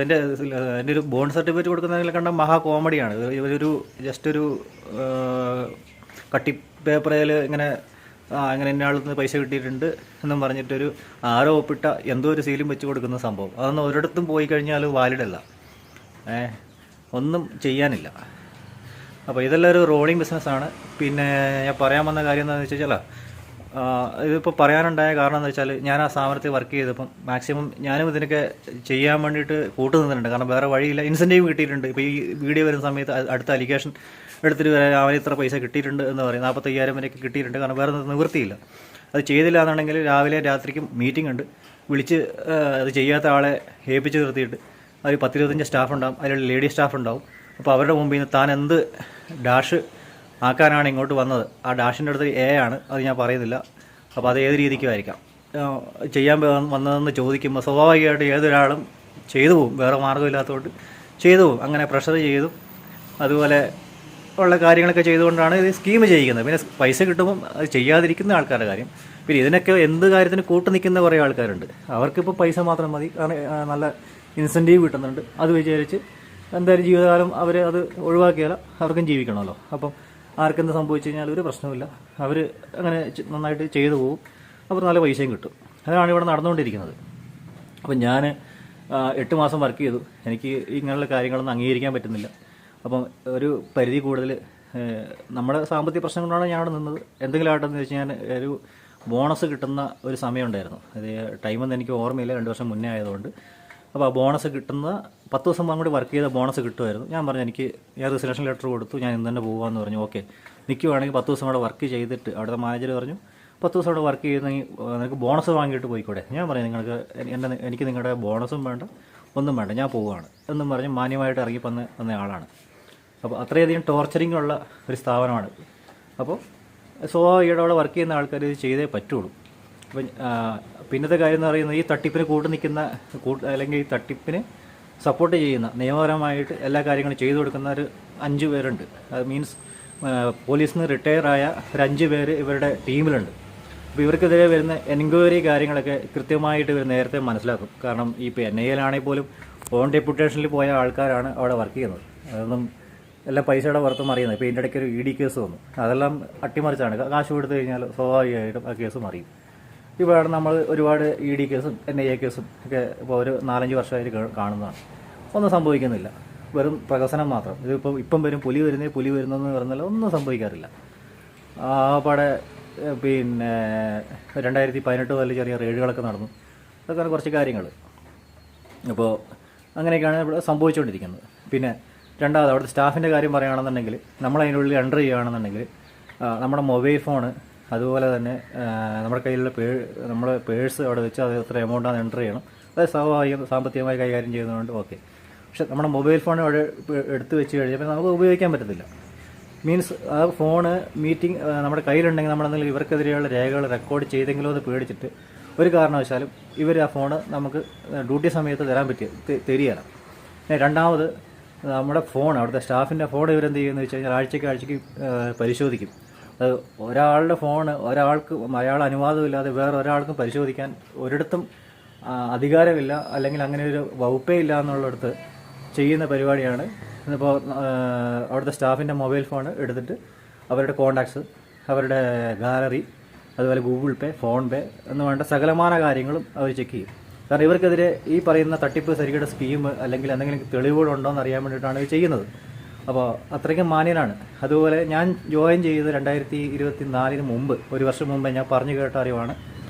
എൻ്റെ ഒരു ബോണ്ട് സർട്ടിഫിക്കറ്റ് കൊടുക്കുന്നതിൽ കണ്ട മഹാ കോമഡിയാണ്. ഇവരൊരു ജസ്റ്റ് ഒരു കട്ടി പേപ്പറിൽ ഇങ്ങനെ ഇന്ന ആളിൽ നിന്ന് പൈസ കിട്ടിയിട്ടുണ്ട് എന്നും പറഞ്ഞിട്ടൊരു ആരോ ഒപ്പിട്ട എന്തോ ഒരു സീലും വെച്ച് കൊടുക്കുന്ന സംഭവം. അതൊന്നും ഒരിടത്തും പോയി കഴിഞ്ഞാൽ വാലിഡല്ല, ഒന്നും ചെയ്യാനില്ല. അപ്പോൾ ഇതെല്ലാം ഒരു റോളിംഗ് ബിസിനസ്സാണ്. പിന്നെ ഞാൻ പറയാൻ വന്ന കാര്യം എന്താണെന്ന് വെച്ചാൽ, ഇതിപ്പോൾ പറയാനുണ്ടായ കാരണം എന്ന് വെച്ചാൽ, ഞാൻ ആ സ്ഥാപനത്തിൽ വർക്ക് ചെയ്തപ്പം മാക്സിമം ഞാനും ഇതിനൊക്കെ ചെയ്യാൻ വേണ്ടിയിട്ട് നിന്നിട്ടുണ്ട്. കാരണം വേറെ വഴിയില്ല. ഇൻസെൻറ്റീവ് കിട്ടിയിട്ടുണ്ട്. ഇപ്പോൾ ഈ വീഡിയോ വരുന്ന സമയത്ത് അടുത്ത അലിഗേഷൻ എടുത്തിട്ട് വരാൻ അവന് ഇത്ര പൈസ കിട്ടിയിട്ടുണ്ട് എന്ന് പറയും. 45,000 വരെയൊക്കെ കിട്ടിയിട്ടുണ്ട്. കാരണം വേറെ നിവൃത്തിയില്ല. അത് ചെയ്തില്ല എന്നുണ്ടെങ്കിൽ രാവിലെ രാത്രിക്കും മീറ്റിംഗ് ഉണ്ട്, വിളിച്ച് അത് ചെയ്യാത്ത ആളെ ഏൽപ്പിച്ച് നിർത്തിയിട്ട് അതിൽ 10-25 സ്റ്റാഫ് ഉണ്ടാവും, അതിൽ ലേഡി സ്റ്റാഫ് ഉണ്ടാവും. അപ്പോൾ അവരുടെ മുമ്പിൽ നിന്ന് താൻ എന്ത് ഡാഷ് ആക്കാനാണ് ഇങ്ങോട്ട് വന്നത്, ആ ഡാഷിൻ്റെ അടുത്ത് ആണ്, അത് ഞാൻ പറയുന്നില്ല. അപ്പോൾ അത് ഏത് രീതിക്കുമായിരിക്കാം ചെയ്യാൻ വന്നതെന്ന് ചോദിക്കുമ്പോൾ സ്വാഭാവികമായിട്ട് ഏതൊരാളും ചെയ്തു പോകും. വേറെ മാർഗ്ഗമില്ലാത്തതുകൊണ്ട് ചെയ്തു പോകും. അങ്ങനെ പ്രഷർ ചെയ്തും അതുപോലെ ഉള്ള കാര്യങ്ങളൊക്കെ ചെയ്തുകൊണ്ടാണ് ഇത് സ്കീം ചെയ്യിക്കുന്നത്. പിന്നെ പൈസ കിട്ടുമ്പം അത് ചെയ്യാതിരിക്കുന്ന ആൾക്കാരുടെ കാര്യം. പിന്നെ ഇതിനൊക്കെ എന്ത് കാര്യത്തിന് കൂട്ടു നിൽക്കുന്ന കുറേ ആൾക്കാരുണ്ട്. അവർക്കിപ്പോൾ പൈസ മാത്രം മതി, കാരണം നല്ല ഇൻസെൻറ്റീവ് കിട്ടുന്നുണ്ട്. അത് വിചാരിച്ച് എന്തായാലും ജീവിതകാലം അവർ അത് ഒഴിവാക്കിയാൽ അവർക്കും ജീവിക്കണമല്ലോ. അപ്പം ആർക്കെന്ത് സംഭവിച്ചു കഴിഞ്ഞാൽ ഒരു പ്രശ്നമില്ല, അവർ അങ്ങനെ നന്നായിട്ട് ചെയ്തു പോകും, അവർ നല്ല പൈസയും കിട്ടും. അതാണ് ഇവിടെ നടന്നുകൊണ്ടിരിക്കുന്നത്. അപ്പം ഞാൻ 8 മാസം വർക്ക് ചെയ്തു. എനിക്ക് ഇങ്ങനെയുള്ള കാര്യങ്ങളൊന്നും അംഗീകരിക്കാൻ പറ്റുന്നില്ല. അപ്പം ഒരു പരിധി കൂടുതൽ നമ്മുടെ സാമ്പത്തിക പ്രശ്നം കൊണ്ടാണ് ഞാൻ അവിടെ നിന്നത്. എന്തെങ്കിലും ആട്ടെ എന്ന് വെച്ച് ഞാൻ ഒരു ബോണസ് കിട്ടുന്ന ഒരു സമയമുണ്ടായിരുന്നു. അത് ടൈമൊന്നും എനിക്ക് ഓർമ്മയില്ല, 2 വർഷം മുന്നേ ആയതുകൊണ്ട്. അപ്പോൾ ആ ബോണസ് കിട്ടുന്ന 10 ദിവസം കൂടി വർക്ക് ചെയ്ത ബോണസ് കിട്ടുമായിരുന്നു. ഞാൻ പറഞ്ഞു ഞാൻ റിസർവേഷൻ ലെറ്റർ കൊടുത്തു, ഞാൻ ഇന്ന് തന്നെ പോകാമെന്ന് പറഞ്ഞു. ഓക്കെ, നിൽക്കുവാണെങ്കിൽ 10 ദിവസം കൂടെ വർക്ക് ചെയ്തിട്ട്, അവിടുത്തെ മാനേജർ പറഞ്ഞു 10 ദിവസം കൂടെ വർക്ക് ചെയ്യുന്നെങ്കിൽ നിങ്ങൾക്ക് ബോണസ് വാങ്ങിയിട്ട് പോയിക്കൂടെ. ഞാൻ പറഞ്ഞു എനിക്ക് നിങ്ങളുടെ ബോണസും വേണ്ട, ഒന്നും വേണ്ട, ഞാൻ പോവുകയാണ് എന്നും പറഞ്ഞ് മാന്യമായിട്ട് ഇറങ്ങി വന്ന ആളാണ്. അപ്പോൾ അത്രയധികം ടോർച്ചറിങ് ഉള്ള ഒരു സ്ഥാപനമാണ്. അപ്പോൾ സ്വാഭാവികമായിട്ട് അവിടെ വർക്ക് ചെയ്യുന്ന ആൾക്കാർ ഇത് ചെയ്തേ പറ്റുള്ളൂ. അപ്പം പിന്നത്തെ കാര്യം എന്ന് പറയുന്നത്, ഈ തട്ടിപ്പിന് നിൽക്കുന്ന അല്ലെങ്കിൽ ഈ തട്ടിപ്പിന് സപ്പോർട്ട് ചെയ്യുന്ന, നിയമപരമായിട്ട് എല്ലാ കാര്യങ്ങളും ചെയ്തു കൊടുക്കുന്ന ഒരു 5 പേരുണ്ട്. അത് മീൻസ് പോലീസിൽ നിന്ന് റിട്ടയറായ ഒരു 5 പേര് ഇവരുടെ ടീമിലുണ്ട്. അപ്പോൾ ഇവർക്കെതിരെ വരുന്ന എൻക്വയറി കാര്യങ്ങളൊക്കെ കൃത്യമായിട്ട് ഇവർ നേരത്തെ മനസ്സിലാക്കും. കാരണം ഇപ്പോൾ NIA പോലും ഓൺ ഡെപ്യൂട്ടേഷനിൽ പോയ ആൾക്കാരാണ് അവിടെ വർക്ക് ചെയ്യുന്നത്. അതൊന്നും എല്ലാം പൈസയുടെ പുറത്തും അറിയുന്നത്. ഇപ്പോൾ ഇതിൻ്റെ ഇടയ്ക്ക് ഒരു ED കേസ് വന്നു, അതെല്ലാം അട്ടിമറിച്ചാണ്. കാശ് കൊടുത്തു കഴിഞ്ഞാൽ സ്വാഭാവികമായിട്ടും ആ കേസ് മറിയും. ഇവിടെ നമ്മൾ ഒരുപാട് ED കേസും NIA കേസും ഒക്കെ ഇപ്പോൾ ഒരു 4-5 വർഷമായിട്ട് കാണുന്നതാണ്. ഒന്നും സംഭവിക്കുന്നില്ല, വെറും പ്രഹസനം മാത്രം. ഇതിപ്പോൾ ഇപ്പം വരും, പുലി വരുന്നതെന്ന് പറഞ്ഞാൽ ഒന്നും സംഭവിക്കാറില്ല. അവിടെ പിന്നെ 2018 മുതൽ ചെറിയ റെയ്ഡുകളൊക്കെ നടന്നു. അതൊക്കെ കുറച്ച് കാര്യങ്ങൾ. അപ്പോൾ അങ്ങനെയൊക്കെയാണ് ഇവിടെ സംഭവിച്ചുകൊണ്ടിരിക്കുന്നത്. പിന്നെ രണ്ടാമത് അവിടുത്തെ സ്റ്റാഫിൻ്റെ കാര്യം പറയുകയാണെന്നുണ്ടെങ്കിൽ, നമ്മളതിനുള്ളിൽ എൻ്റർ ചെയ്യുകയാണെന്നുണ്ടെങ്കിൽ നമ്മുടെ മൊബൈൽ ഫോണ്, അതുപോലെ തന്നെ നമ്മുടെ കയ്യിലുള്ള നമ്മുടെ പേഴ്സ് അവിടെ വെച്ച് അത് എത്ര എമൗണ്ടാണ് എൻ്റർ ചെയ്യണം. അത് സാമ്പത്തികമായി കൈകാര്യം ചെയ്യുന്നതുകൊണ്ട് ഓക്കെ. പക്ഷെ നമ്മുടെ മൊബൈൽ ഫോൺ അവിടെ എടുത്ത് വെച്ച് കഴിഞ്ഞാൽ നമുക്ക് ഉപയോഗിക്കാൻ പറ്റത്തില്ല. മീൻസ് ആ ഫോണ് മീറ്റിംഗ് നമ്മുടെ കയ്യിലുണ്ടെങ്കിൽ നമ്മളെന്തെങ്കിലും ഇവർക്കെതിരെയുള്ള രേഖകൾ റെക്കോർഡ് ചെയ്തെങ്കിലോ എന്ന് പേടിച്ചിട്ട് ഒരു കാരണവശാലും ഇവർ ആ ഫോണ് നമുക്ക് ഡ്യൂട്ടി സമയത്ത് തരികയില്ല. രണ്ടാമത് നമ്മുടെ ഫോൺ, അവിടുത്തെ സ്റ്റാഫിൻ്റെ ഫോൺ ഇവരെന്ത് ചെയ്യുമെന്ന് വെച്ച് കഴിഞ്ഞാൽ ആഴ്ചയ്ക്ക് പരിശോധിക്കും. അത് ഒരാളുടെ ഫോണ് അയാൾ അനുവാദമില്ലാതെ വേറെ ഒരാൾക്കും പരിശോധിക്കാൻ ഒരിടത്തും അധികാരമില്ല, അല്ലെങ്കിൽ അങ്ങനെ ഒരു വകുപ്പേ ഇല്ല എന്നുള്ളിടത്ത് ചെയ്യുന്ന പരിപാടിയാണ്. ഇപ്പോൾ അവിടുത്തെ സ്റ്റാഫിൻ്റെ മൊബൈൽ ഫോൺ എടുത്തിട്ട് അവരുടെ കോണ്ടാക്ട്സ്, അവരുടെ ഗാലറി, അതുപോലെ ഗൂഗിൾ പേ, ഫോൺ പേ എന്ന് വേണ്ട സകലമാന കാര്യങ്ങളും അവർ ചെക്ക് ചെയ്യും. കാരണം ഇവർക്കെതിരെ ഈ പറയുന്ന തട്ടിപ്പ് സരികട സ്കീം അല്ലെങ്കിൽ എന്തെങ്കിലും തെളിവുകളുണ്ടോ എന്ന് അറിയാൻ വേണ്ടിയിട്ടാണ് ഇത് ചെയ്യുന്നത്. അപ്പോൾ അത്രയ്ക്കും മാന്യനാണ്. അതുപോലെ ഞാൻ ജോയിൻ ചെയ്തത് 2024 മുമ്പ്, 1 വർഷം മുമ്പ് ഞാൻ പറഞ്ഞു കേട്ട അറിവാണ്.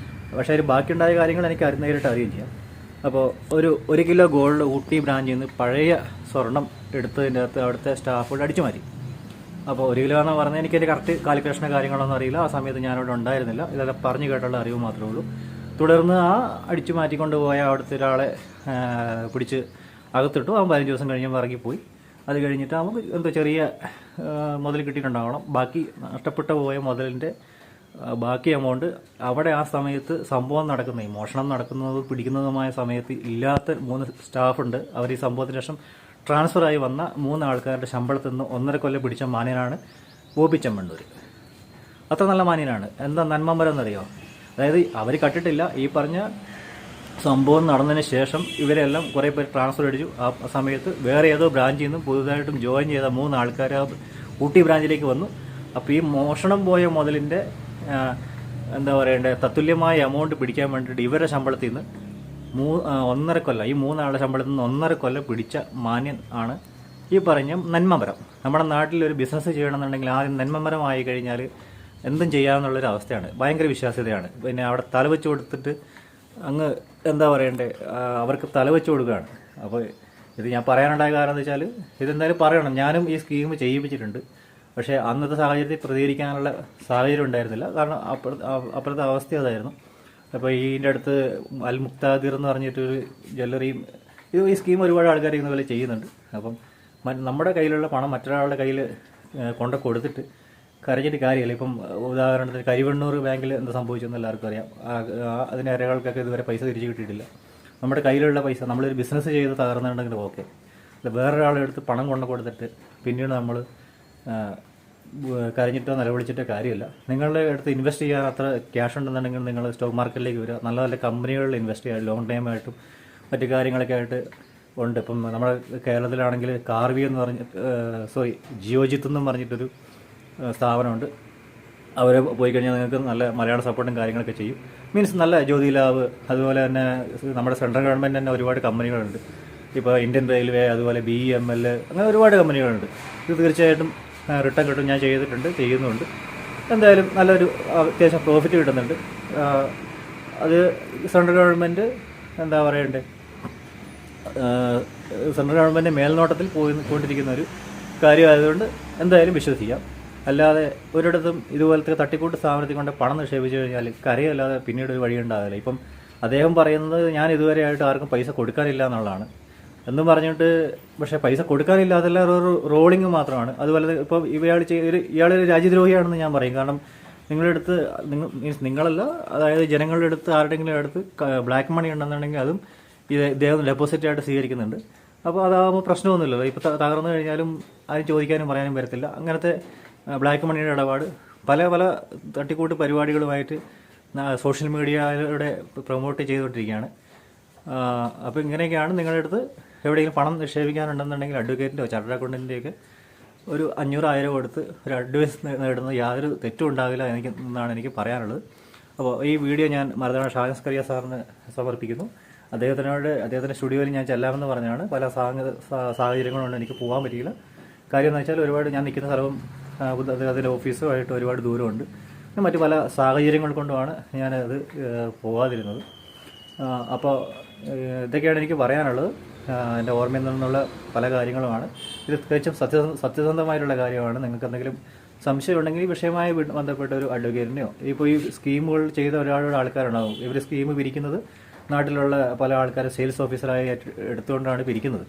പക്ഷേ അതിൽ ബാക്കിയുണ്ടായ കാര്യങ്ങൾ എനിക്ക് നേരിട്ട് അറിയുകയും ചെയ്യാം. അപ്പോൾ 1 കിലോ ഗോൾഡ് ഊട്ടി ബ്രാഞ്ചിൽ നിന്ന് പഴയ സ്വർണം എടുത്തതിൻ്റെ അകത്ത് അവിടുത്തെ സ്റ്റാഫുകൾ അടിച്ചു മാറ്റി. അപ്പോൾ 1 കിലോ എന്ന് പറഞ്ഞാൽ എനിക്കതിൻ്റെ കറക്റ്റ് കാൽക്കുലേഷനോ കാര്യങ്ങളൊന്നും അറിയില്ല. ആ സമയത്ത് ഞാനിവിടെ ഉണ്ടായിരുന്നില്ല. ഇതെല്ലാം പറഞ്ഞു കേട്ടുള്ള അറിവ് മാത്രമേ ഉള്ളൂ. തുടർന്ന് ആ അടിച്ചു മാറ്റിക്കൊണ്ട് പോയ അവിടുത്തെ ഒരാളെ പിടിച്ച് അകത്തിട്ടു. അവൻ 15 ദിവസം കഴിഞ്ഞപ്പോൾ ഇറങ്ങിപ്പോയി. അത് കഴിഞ്ഞിട്ട് നമുക്ക് എന്തോ ചെറിയ മുതൽ കിട്ടിയിട്ടുണ്ടാവണം. ബാക്കി നഷ്ടപ്പെട്ടു പോയ മുതലിൻ്റെ ബാക്കി എമൗണ്ട് അവിടെ ആ സമയത്ത് സംഭവം നടക്കുന്ന ഈ മോഷണം നടക്കുന്നതും പിടിക്കുന്നതുമായ സമയത്ത് ഇല്ലാത്ത 3 സ്റ്റാഫുണ്ട്. അവർ ഈ സംഭവത്തിന് ശേഷം ട്രാൻസ്ഫറായി വന്ന 3 ആൾക്കാരുടെ ശമ്പളത്തിൽ നിന്ന് 1.5 കൊല്ലം പിടിച്ച മാന്യനാണ് ബോബി ചെമ്മണ്ണൂർ. അത്ര നല്ല മാന്യനാണ്. എന്താ നന്മമരം എന്നറിയോ? അതായത് അവർ കട്ടിട്ടില്ല. ഈ പറഞ്ഞ സംഭവം നടന്നതിന് ശേഷം ഇവരെല്ലാം കുറേ പേര് ട്രാൻസ്ഫർ അടിച്ചു. ആ സമയത്ത് വേറെ ഏതോ ബ്രാഞ്ചിൽ നിന്നും പുതുതായിട്ടും ജോയിൻ ചെയ്ത 3 ആൾക്കാർ ഊട്ടി ബ്രാഞ്ചിലേക്ക് വന്നു. അപ്പോൾ ഈ മോഷണം പോയ മുതലിൻ്റെ എന്താ പറയണ്ടേ തത്തുല്യമായ എമൗണ്ട് പിടിക്കാൻ വേണ്ടിയിട്ട് ഇവരുടെ ശമ്പളത്തിൽ നിന്ന് 1.5 കൊല്ലം ഈ 3 ആളുടെ ശമ്പളത്തിൽ നിന്ന് 1.5 കൊല്ലം പിടിച്ച മാന്യൻ ആണ് ഈ പറഞ്ഞ നന്മമരം. നമ്മുടെ നാട്ടിൽ ഒരു ബിസിനസ് ചെയ്യണമെന്നുണ്ടെങ്കിൽ ആദ്യം നന്മമരമായി കഴിഞ്ഞാൽ എന്തും ചെയ്യാമെന്നുള്ളൊരു അവസ്ഥയാണ്. ഭയങ്കര വിശ്വാസ്യതയാണ്. പിന്നെ അവിടെ തലവെച്ച് കൊടുത്തിട്ട് അങ്ങ് എന്താ പറയണ്ടേ അവർക്ക് തലവെച്ച് കൊടുക്കുകയാണ്. അപ്പോൾ ഇത് ഞാൻ പറയാനുണ്ടായ കാരണം എന്താ വെച്ചാൽ ഇതെന്തായാലും പറയണം. ഞാനും ഈ സ്കീം ചെയ്യിപ്പിച്ചിട്ടുണ്ട്. പക്ഷേ അന്നത്തെ സാഹചര്യത്തിൽ പ്രതികരിക്കാനുള്ള സാഹചര്യം ഉണ്ടായിരുന്നില്ല. കാരണം അപ്പുറത്തെ അവസ്ഥ അതായിരുന്നു. അപ്പോൾ ഇതിൻ്റെ അടുത്ത് അൽ മുക്താദിർ എന്ന് പറഞ്ഞിട്ടൊരു ജ്വല്ലറിയും ഈ സ്കീം ഒരുപാട് ആൾക്കാർ ഇതുപോലെ ചെയ്യുന്നുണ്ട്. അപ്പം നമ്മുടെ കയ്യിലുള്ള പണം മറ്റൊരാളുടെ കയ്യിൽ കൊണ്ട് കൊടുത്തിട്ട് കരഞ്ഞിട്ട് കാര്യമില്ല. ഇപ്പം ഉദാഹരണത്തിന് കരിവണ്ണൂർ ബാങ്കിൽ എന്താ സംഭവിച്ചെന്ന് എല്ലാവർക്കും അറിയാം. അതിൻ്റെ ഇരകൾക്കൊക്കെ ഇതുവരെ പൈസ തിരിച്ചു കിട്ടിയിട്ടില്ല. നമ്മുടെ കയ്യിലുള്ള പൈസ നമ്മളൊരു ബിസിനസ് ചെയ്ത് തകർന്നിട്ടുണ്ടെങ്കിൽ ഓക്കെ, അല്ല വേറൊരാളെടുത്ത് പണം കൊണ്ട് കൊടുത്തിട്ട് പിന്നീട് നമ്മൾ കരഞ്ഞിട്ടോ നിലവിളിച്ചിട്ടോ കാര്യമില്ല. നിങ്ങളുടെ അടുത്ത് ഇൻവെസ്റ്റ് ചെയ്യാൻ അത്ര ക്യാഷ് ഉണ്ടെന്നുണ്ടെങ്കിൽ നിങ്ങൾ സ്റ്റോക്ക് മാർക്കറ്റിലേക്ക് വരിക. നല്ല നല്ല കമ്പനികളിൽ ഇൻവെസ്റ്റ് ചെയ്യുക. ലോങ് ടൈമായിട്ടും മറ്റു കാര്യങ്ങളൊക്കെ ആയിട്ട് ഉണ്ട്. ഇപ്പം നമ്മുടെ കേരളത്തിലാണെങ്കിൽ കാർവി എന്ന് പറഞ്ഞിട്ട് ജിയോജിത്ത് എന്നും പറഞ്ഞിട്ടൊരു സ്ഥാപനമുണ്ട്. അവർ പോയി കഴിഞ്ഞാൽ നിങ്ങൾക്ക് നല്ല മലയാള സപ്പോർട്ടും കാര്യങ്ങളൊക്കെ ചെയ്യും. മീൻസ് നല്ല ജ്യോതി ലാബ്, അതുപോലെ തന്നെ നമ്മുടെ സെൻട്രൽ ഗവൺമെൻറ് തന്നെ ഒരുപാട് കമ്പനികളുണ്ട്. ഇപ്പോൾ ഇന്ത്യൻ റെയിൽവേ, അതുപോലെ BEML, അങ്ങനെ ഒരുപാട് കമ്പനികളുണ്ട്. ഇത് തീർച്ചയായിട്ടും റിട്ടേൺ കിട്ടും. ഞാൻ ചെയ്യുന്നുണ്ട്. എന്തായാലും നല്ലൊരു അത്യാവശ്യം പ്രോഫിറ്റ് കിട്ടുന്നുണ്ട്. അത് സെൻട്രൽ ഗവൺമെൻറ് എന്താ പറയണ്ടേ സെൻട്രൽ ഗവൺമെൻറ് മേൽനോട്ടത്തിൽ പോയിക്കൊണ്ടിരിക്കുന്ന ഒരു കാര്യമായതുകൊണ്ട് എന്തായാലും വിശ്വസിക്കാം. അല്ലാതെ ഒരിടത്തും ഇതുപോലത്തെ തട്ടിക്കൂട്ട് സ്ഥാപനത്തിൽ കൊണ്ട് പണം നിക്ഷേപിച്ചു കഴിഞ്ഞാൽ കരയല്ലാതെ പിന്നീട് ഒരു വഴി ഉണ്ടാകില്ല. ഇപ്പം അദ്ദേഹം പറയുന്നത് ഞാൻ ഇതുവരെയായിട്ട് ആർക്കും പൈസ കൊടുക്കാനില്ല എന്നുള്ളതാണ് എന്നും പറഞ്ഞിട്ട്. പക്ഷേ പൈസ കൊടുക്കാനില്ലാതല്ല, ഒരു റോളിങ് മാത്രമാണ്. അതുപോലെ ഇപ്പോൾ ഇയാളൊരു രാജ്യദ്രോഹിയാണെന്ന് ഞാൻ പറയും. കാരണം നിങ്ങളല്ല, അതായത് ജനങ്ങളുടെ അടുത്ത് ആരുടെങ്കിലും അടുത്ത് ബ്ലാക്ക് മണി ഉണ്ടെന്നുണ്ടെങ്കിൽ അതും ഇദ്ദേഹം ഡെപ്പോസിറ്റായിട്ട് സ്വീകരിക്കുന്നുണ്ട്. അപ്പോൾ അതാകുമ്പോൾ പ്രശ്നമൊന്നുമില്ലല്ലോ. ഇപ്പോൾ തകർന്നു കഴിഞ്ഞാലും ആരും ചോദിക്കാനും പറയാനും വരത്തില്ല. അങ്ങനത്തെ ബ്ലാക്ക് മണിയുടെ ഇടപാട് പല തട്ടിക്കൂട്ട് പരിപാടികളുമായിട്ട് സോഷ്യൽ മീഡിയയിലൂടെ പ്രൊമോട്ട് ചെയ്തുകൊണ്ടിരിക്കുകയാണ്. അപ്പോൾ ഇങ്ങനെയൊക്കെയാണ് നിങ്ങളുടെ അടുത്ത് എവിടെയെങ്കിലും പണം നിക്ഷേപിക്കാനുണ്ടെന്നുണ്ടെങ്കിൽ അഡ്വക്കേറ്റിൻ്റെയോ ചാർട്ടേഡ് അക്കൗണ്ടൻറ്റിൻ്റെയൊക്കെ ഒരു 500-1000 കൊടുത്ത് ഒരു അഡ്വൈസ് നേടുന്നത് യാതൊരു തെറ്റും ഉണ്ടാകില്ല എന്നാണ് എനിക്ക് പറയാനുള്ളത്. അപ്പോൾ ഈ വീഡിയോ ഞാൻ മരതണ ഷാജസ്കറിയ സാറിന് സമർപ്പിക്കുന്നു. അദ്ദേഹത്തിൻ്റെ സ്റ്റുഡിയോയിൽ ഞാൻ ചെല്ലാമെന്ന് പറഞ്ഞാണ്. പല സാഹചര്യങ്ങളുണ്ട് എനിക്ക് പോകാൻ പറ്റിയില്ല. കാര്യം എന്ന് വെച്ചാൽ ഒരുപാട് ഞാൻ നിൽക്കുന്ന സ്ഥലവും അദ്ദേഹത്തിൻ്റെ ഓഫീസുമായിട്ട് ഒരുപാട് ദൂരമുണ്ട്. മറ്റു പല സാഹചര്യങ്ങൾ കൊണ്ടുമാണ് ഞാനത് പോകാതിരുന്നത്. അപ്പോൾ ഇതൊക്കെയാണ് എനിക്ക് പറയാനുള്ളത്. എൻ്റെ ഓർമ്മയിൽ നിന്നുള്ള പല കാര്യങ്ങളുമാണ്. ഇത് തികച്ചും സത്യസന്ധമായിട്ടുള്ള കാര്യമാണ്. നിങ്ങൾക്ക് എന്തെങ്കിലും സംശയം ഉണ്ടെങ്കിൽ ഈ വിഷയവുമായി ബന്ധപ്പെട്ട ഒരു അഡ്വക്കേറ്റിനെയോ, ഇപ്പോൾ ഈ സ്കീമുകൾ ചെയ്ത ഒരുപാട് ആൾക്കാരുണ്ടാകും. ഇവർ സ്കീം പിരിക്കുന്നത് നാട്ടിലുള്ള പല ആൾക്കാർ സെയിൽസ് ഓഫീസറായി എടുത്തുകൊണ്ടാണ് പിരിക്കുന്നത്.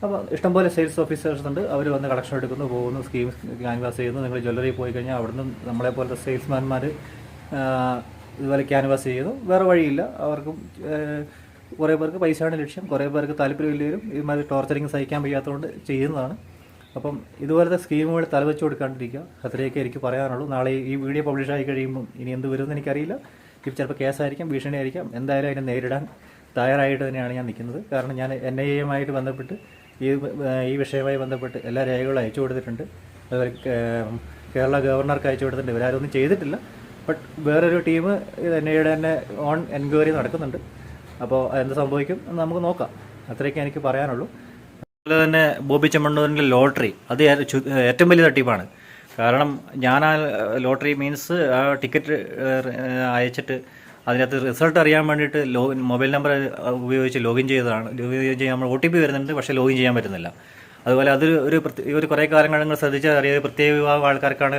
അപ്പോൾ ഇഷ്ടംപോലെ സെയിൽസ് ഓഫീസേഴ്സ് ഉണ്ട്. അവർ വന്ന് കളക്ഷൻ എടുക്കുന്നു, പോകുന്നു, സ്കീം ക്യാൻവാസ് ചെയ്യുന്നു. നിങ്ങൾ ജ്വല്ലറി പോയി കഴിഞ്ഞാൽ അവിടുന്ന് നമ്മളെപ്പോലത്തെ സെയിൽസ്മാൻമാർ ഇതുപോലെ ക്യാൻവാസ് ചെയ്യുന്നു. വേറെ വഴിയില്ല. അവർക്കും കുറേ പേർക്ക് പൈസയാണ് ലക്ഷ്യം, കുറേ പേർക്ക് താല്പര്യമില്ലെങ്കിലും ഇതുമാതിരി ടോർച്ചറിങ് സഹിക്കാൻ വയ്യാത്തതുകൊണ്ട് ചെയ്യുന്നതാണ്. അപ്പം ഇതുപോലത്തെ സ്കീമുകൾ തലവെച്ച് കൊടുക്കാണ്ടിരിക്കുക. അത്രയൊക്കെ എനിക്ക് പറയാനുള്ളൂ. നാളെ ഈ വീഡിയോ പബ്ലിഷ് ആയി കഴിയുമ്പോൾ ഇനി എന്ത് വരുമെന്ന് എനിക്കറിയില്ല. ഇത് ചിലപ്പോൾ കേസായിരിക്കാം, ഭീഷണിയായിരിക്കാം. എന്തായാലും അതിനെ നേരിടാൻ തയ്യാറായിട്ട് തന്നെയാണ് ഞാൻ നിൽക്കുന്നത്. കാരണം ഞാൻ NIA-യുമായിട്ട് ബന്ധപ്പെട്ട് ഈ വിഷയവുമായി ബന്ധപ്പെട്ട് എല്ലാ രേഖകളും അയച്ചു കൊടുത്തിട്ടുണ്ട്. അതുപോലെ കേരള ഗവർണർക്ക് അയച്ചു കൊടുത്തിട്ടുണ്ട്. ഇവരാരും ഒന്നും ചെയ്തിട്ടില്ല. ബട്ട് വേറൊരു ടീം NIA-യുടെ തന്നെ ഓൺ എൻക്വയറി നടക്കുന്നുണ്ട്. അപ്പോൾ എന്ത് സംഭവിക്കും എന്ന് നമുക്ക് നോക്കാം. അത്രയൊക്കെ എനിക്ക് പറയാനുള്ളൂ. അതുപോലെ തന്നെ ബോബി ചെമ്മണ്ണൂരിൻ്റെ ലോട്ടറി അത് ഏറ്റവും വലിയ തട്ടിപ്പാണ്. കാരണം ഞാൻ ആ ലോട്ടറി മീൻസ് ആ ടിക്കറ്റ് അയച്ചിട്ട് അതിനകത്ത് റിസൾട്ട് അറിയാൻ വേണ്ടിയിട്ട് മൊബൈൽ നമ്പർ ഉപയോഗിച്ച് ലോഗിൻ ചെയ്തതാണ്. ലോഗിൻ ചെയ്യാൻ നമ്മൾ OTP വരുന്നുണ്ട്, പക്ഷേ ലോഗിൻ ചെയ്യാൻ പറ്റുന്നില്ല. അതുപോലെ അതൊരു ഒരു കുറേ കാലങ്ങൾ നിങ്ങൾ ശ്രദ്ധിച്ചാൽ അറിയാം, ഒരു പ്രത്യേക വിഭാഗം ആൾക്കാർക്കാണ്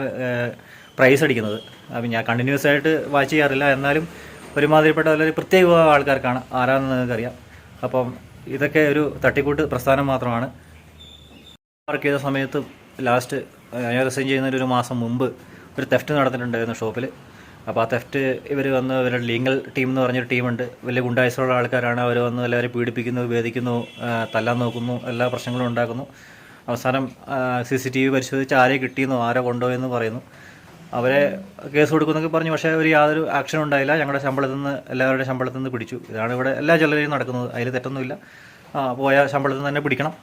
പ്രൈസ് അടിക്കുന്നത്. അപ്പം ഞാൻ കണ്ടിന്യൂസ് ആയിട്ട് വാച്ച് ചെയ്യാറില്ല, എന്നാലും ഒരുമാതിരിപ്പെട്ട ഒരു പ്രത്യേക വിഭാഗം ആൾക്കാർക്കാണ്, ആരാണെന്ന് നിങ്ങൾക്കറിയാം. അപ്പം ഇതൊക്കെ ഒരു തട്ടിക്കൂട്ട് പ്രസ്ഥാനം മാത്രമാണ്. വർക്ക് ചെയ്ത സമയത്ത് ലാസ്റ്റ് ഞാൻ റിസൈൻ ചെയ്യുന്നതിന് 1 മാസം മുമ്പ് ഒരു തെഫ്റ്റ് നടന്നിട്ടുണ്ടായിരുന്നു ഷോപ്പിൽ. അപ്പോൾ ആ തെഫ്റ്റ് ഇവർ വന്ന് ഇവരുടെ ലീഗൽ ടീം എന്ന് പറഞ്ഞൊരു ടീമുണ്ട്, വലിയ ഗുണ്ടായുസുള്ള ആൾക്കാരാണ്. അവർ വന്ന് എല്ലാവരും പീഡിപ്പിക്കുന്നു, വേദിക്കുന്നു, തല്ലാൻ നോക്കുന്നു, എല്ലാ പ്രശ്നങ്ങളും ഉണ്ടാക്കുന്നു. അവസാനം CCTV പരിശോധിച്ച് ആരെ കിട്ടിയെന്നോ ആരോ കൊണ്ടുപോയെന്ന് പറയുന്നു. അവരെ കേസ് കൊടുക്കുമെന്നൊക്കെ പറഞ്ഞു, പക്ഷേ ഒരു യാതൊരു ആക്ഷനും ഉണ്ടായില്ല. ഞങ്ങളുടെ ശമ്പളത്തിൽ നിന്ന്, എല്ലാവരുടെ ശമ്പളത്തിൽ നിന്ന് പിടിച്ചു. ഇതാണ് ഇവിടെ എല്ലാ ജ്വല്ലറിയും നടക്കുന്നത്, അതിൽ തെറ്റൊന്നുമില്ല. പോയ ശമ്പളത്തിൽ നിന്ന് തന്നെ പിടിക്കണം,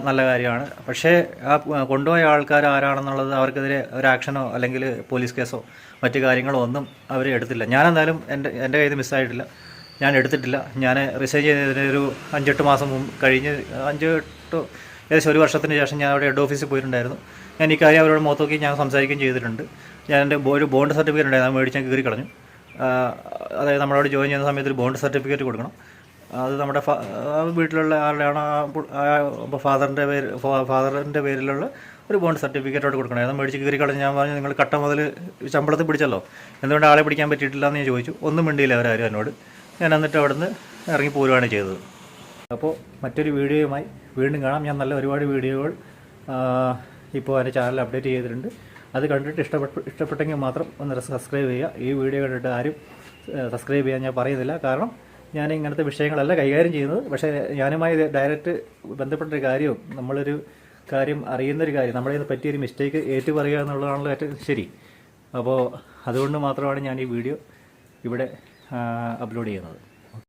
നല്ല കാര്യമാണ്. പക്ഷേ ആ കൊണ്ടുപോയ ആൾക്കാർ ആരാണെന്നുള്ളത് അവർക്കെതിരെ ഒരു ആക്ഷനോ അല്ലെങ്കിൽ പോലീസ് കേസോ മറ്റു കാര്യങ്ങളോ ഒന്നും അവർ എടുത്തില്ല. ഞാനെന്തായാലും എൻ്റെ കയ്യിൽ നിന്ന് മിസ്സായിട്ടില്ല, ഞാൻ എടുത്തിട്ടില്ല. ഞാൻ റിസൈൻ ചെയ്തതിന് ഒരു 5-8 മാസം മുമ്പ് കഴിഞ്ഞ് 5-8 ഏകദേശം 1 വർഷത്തിന് ശേഷം ഞാൻ അവിടെ ഹെഡ് ഓഫീസിൽ പോയിട്ടുണ്ടായിരുന്നു. ഞാൻ ഈ കാര്യം അവരോട് മുഖത്ത് നോക്കി ഞാൻ സംസാരിക്കുകയും ചെയ്തിട്ടുണ്ട്. ഞാൻ എൻ്റെ ഒരു ബോണ്ട് സർട്ടിഫിക്കറ്റ് ഉണ്ടായിരുന്നു, അത് മേടിച്ച് ഞാൻ കീറി കളഞ്ഞു. അതായത് നമ്മളവിടെ ജോയിൻ ചെയ്യുന്ന സമയത്ത് ഒരു ബോണ്ട് സർട്ടിഫിക്കറ്റ് കൊടുക്കണം. അത് നമ്മുടെ വീട്ടിലുള്ള ആരുടെയാണോ ഫാദറിൻ്റെ പേരിലുള്ള ഒരു ബോണ്ട് സർട്ടിഫിക്കറ്റോട് കൊടുക്കണം. അത് മേടിച്ച് കീറി കളഞ്ഞ് ഞാൻ പറഞ്ഞു, നിങ്ങൾ കട്ട മുതൽ ശമ്പളത്തിൽ പിടിച്ചല്ലോ, എന്തുകൊണ്ട് ആളെ പിടിക്കാൻ പറ്റിയിട്ടില്ല എന്ന് ഞാൻ ചോദിച്ചു. ഒന്നും മിണ്ടിയില്ല അവരാരും എന്നോട്. ഞാൻ എന്നിട്ട് അവിടെ നിന്ന് ഇറങ്ങി പോരുകയാണ് ചെയ്തത്. അപ്പോൾ മറ്റൊരു വീഡിയോയുമായി വീണ്ടും കാണാം. ഞാൻ നല്ല ഒരുപാട് വീഡിയോകൾ ഇപ്പോൾ എൻ്റെ ചാനൽ അപ്ഡേറ്റ് ചെയ്തിട്ടുണ്ട്. അത് കണ്ടിട്ട് ഇഷ്ടപ്പെട്ടെങ്കിൽ മാത്രം ഒന്ന് സബ്സ്ക്രൈബ് ചെയ്യുക. ഈ വീഡിയോ കണ്ടിട്ട് ആരും സബ്സ്ക്രൈബ് ചെയ്യാൻ ഞാൻ പറയുന്നില്ല, കാരണം ഞാൻ ഇങ്ങനത്തെ വിഷയങ്ങളല്ല കൈകാര്യം ചെയ്യുന്നത്. പക്ഷേ ഞാനുമായി ഡയറക്റ്റ് ബന്ധപ്പെട്ടൊരു കാര്യവും, നമ്മളൊരു കാര്യം അറിയുന്നൊരു കാര്യം, നമ്മളെ നിന്ന് പറ്റിയൊരു മിസ്റ്റേക്ക് ഏറ്റു പറയുക എന്നുള്ളതാണല്ലോ ഏറ്റവും ശരി. അപ്പോൾ അതുകൊണ്ട് മാത്രമാണ് ഞാൻ ഈ വീഡിയോ ഇവിടെ അപ്ലോഡ് ചെയ്യുന്നത്.